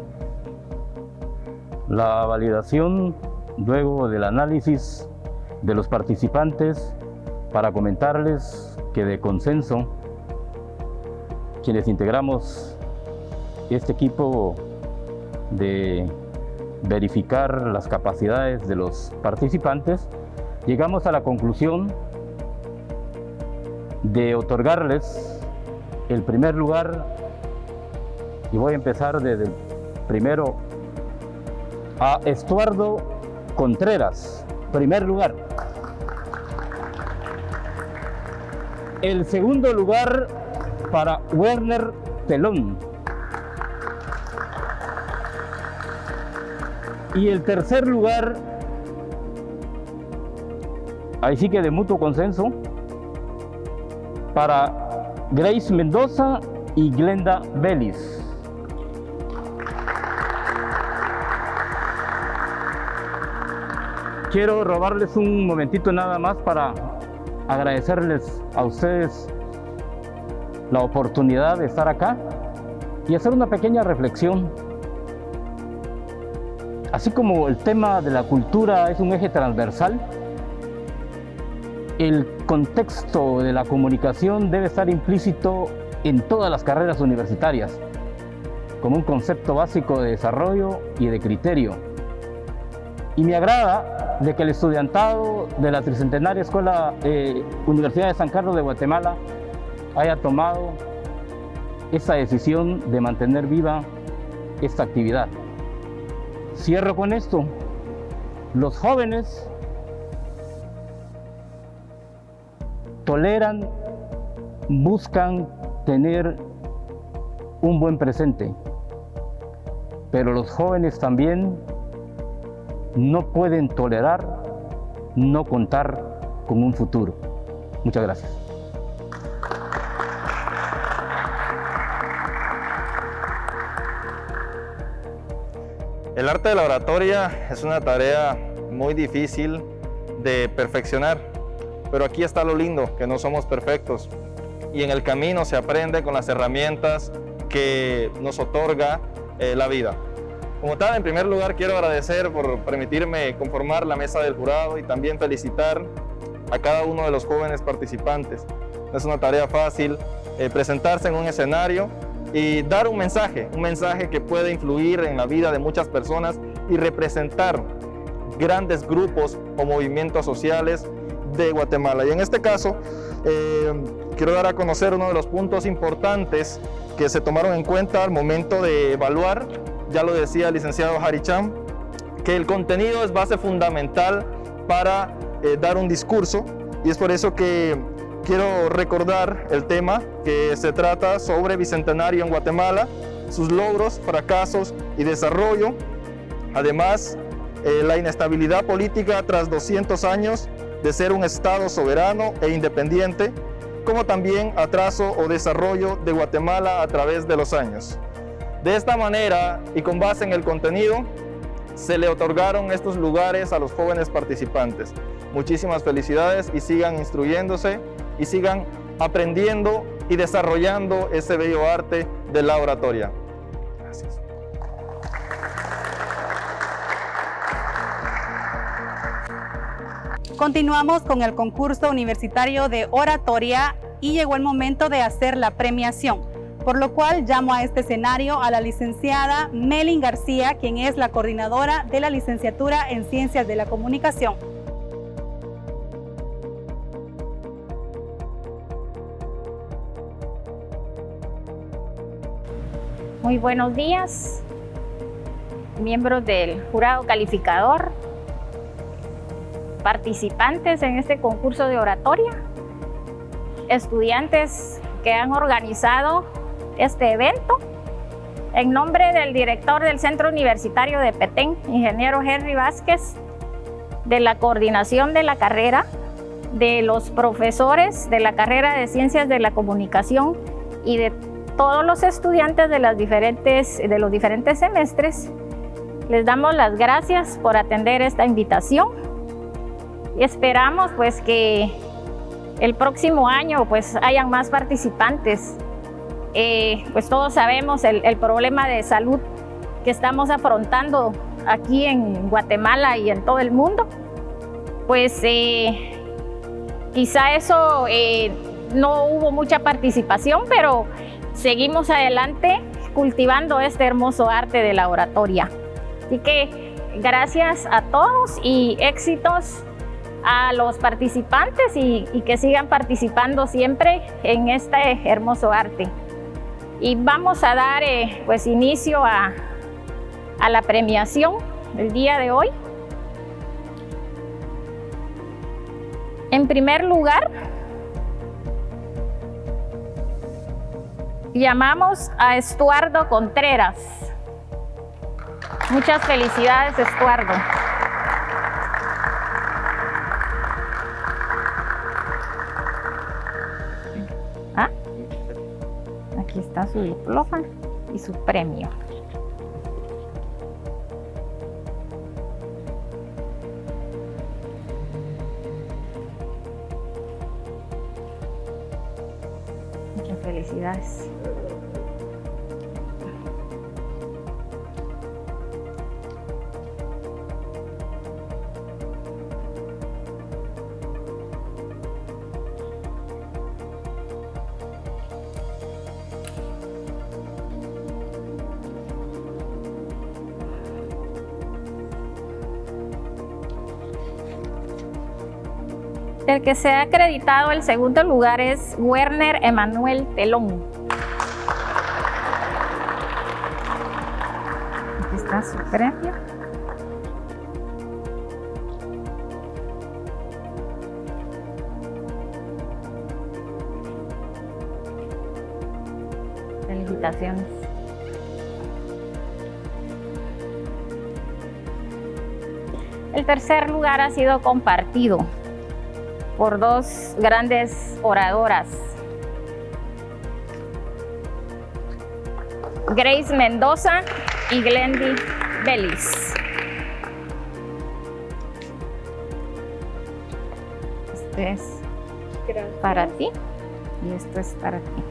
la validación luego del análisis de los participantes para comentarles que de consenso, quienes integramos este equipo de verificar las capacidades de los participantes, llegamos a la conclusión de otorgarles el primer lugar, y voy a empezar desde el primero, a Estuardo Contreras, primer lugar. El segundo lugar para Werner Telón. Y el tercer lugar, ahí sí que de mutuo consenso, para Grace Mendoza y Glenda Vélez. Quiero robarles un momentito nada más para agradecerles a ustedes la oportunidad de estar acá y hacer una pequeña reflexión. Así como el tema de la cultura es un eje transversal, el contexto de la comunicación debe estar implícito en todas las carreras universitarias, como un concepto básico de desarrollo y de criterio. Y me agrada de que el estudiantado de la Tricentenaria Escuela Universidad de San Carlos de Guatemala haya tomado esa decisión de mantener viva esta actividad. Cierro con esto. Los jóvenes toleran, buscan tener un buen presente, pero los jóvenes también no pueden tolerar no contar con un futuro. Muchas gracias.
El arte de la oratoria es una tarea muy difícil de perfeccionar, pero aquí está lo lindo, que no somos perfectos y en el camino se aprende con las herramientas que nos otorga la vida. Como tal, en primer lugar quiero agradecer por permitirme conformar la mesa del jurado y también felicitar a cada uno de los jóvenes participantes. No es una tarea fácil presentarse en un escenario y dar un mensaje que puede influir en la vida de muchas personas y representar grandes grupos o movimientos sociales de Guatemala. Y en este caso, quiero dar a conocer uno de los puntos importantes que se tomaron en cuenta al momento de evaluar. Ya lo decía el licenciado Haricham, que el contenido es base fundamental para dar un discurso, y es por eso que quiero recordar el tema que se trata sobre Bicentenario en Guatemala, sus logros, fracasos y desarrollo. Además, la inestabilidad política tras 200 años de ser un Estado soberano e independiente, como también atraso o desarrollo de Guatemala a través de los años. De esta manera, y con base en el contenido, se le otorgaron estos lugares a los jóvenes participantes. Muchísimas felicidades y sigan instruyéndose y sigan aprendiendo y desarrollando ese bello arte de la oratoria. Gracias.
Continuamos con el concurso universitario de oratoria y llegó el momento de hacer la premiación, por lo cual llamo a este escenario a la licenciada Melin García, quien es la coordinadora de la licenciatura en Ciencias de la Comunicación.
Muy buenos días, miembros del jurado calificador, participantes en este concurso de oratoria, estudiantes que han organizado este evento. En nombre del director del Centro Universitario de Petén, ingeniero Henry Vázquez, de la coordinación de la carrera, de los profesores de la carrera de Ciencias de la Comunicación y de todos los estudiantes de los diferentes semestres, les damos las gracias por atender esta invitación y esperamos pues que el próximo año pues hayan más participantes. Pues todos sabemos el problema de salud que estamos afrontando aquí en Guatemala y en todo el mundo. Pues quizá eso no hubo mucha participación, pero seguimos adelante cultivando este hermoso arte de la oratoria. Así que gracias a todos y éxitos a los participantes y que sigan participando siempre en este hermoso arte. Y vamos a dar pues inicio a la premiación del día de hoy. En primer lugar, llamamos a Estuardo Contreras. Muchas felicidades, Estuardo. Aquí está su diploma y su premio. Muchas felicidades. El que se ha acreditado el segundo lugar es Werner Emanuel Telón. Aquí está su premio. Felicitaciones. El tercer lugar ha sido compartido por dos grandes oradoras, Grace Mendoza y Glendy Bellis. Este es para ti y esto es para ti.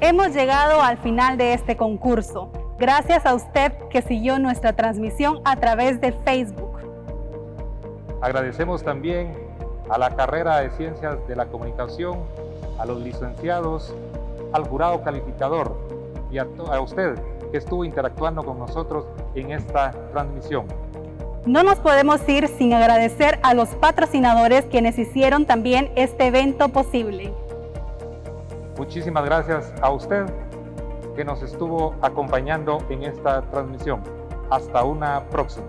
Hemos llegado al final de este concurso. Gracias a usted que siguió nuestra transmisión a través de Facebook.
Agradecemos también a la carrera de Ciencias de la Comunicación, a los licenciados, al jurado calificador y a usted que estuvo interactuando con nosotros en esta transmisión.
No nos podemos ir sin agradecer a los patrocinadores quienes hicieron también este evento posible.
Muchísimas gracias a usted que nos estuvo acompañando en esta transmisión. Hasta una próxima.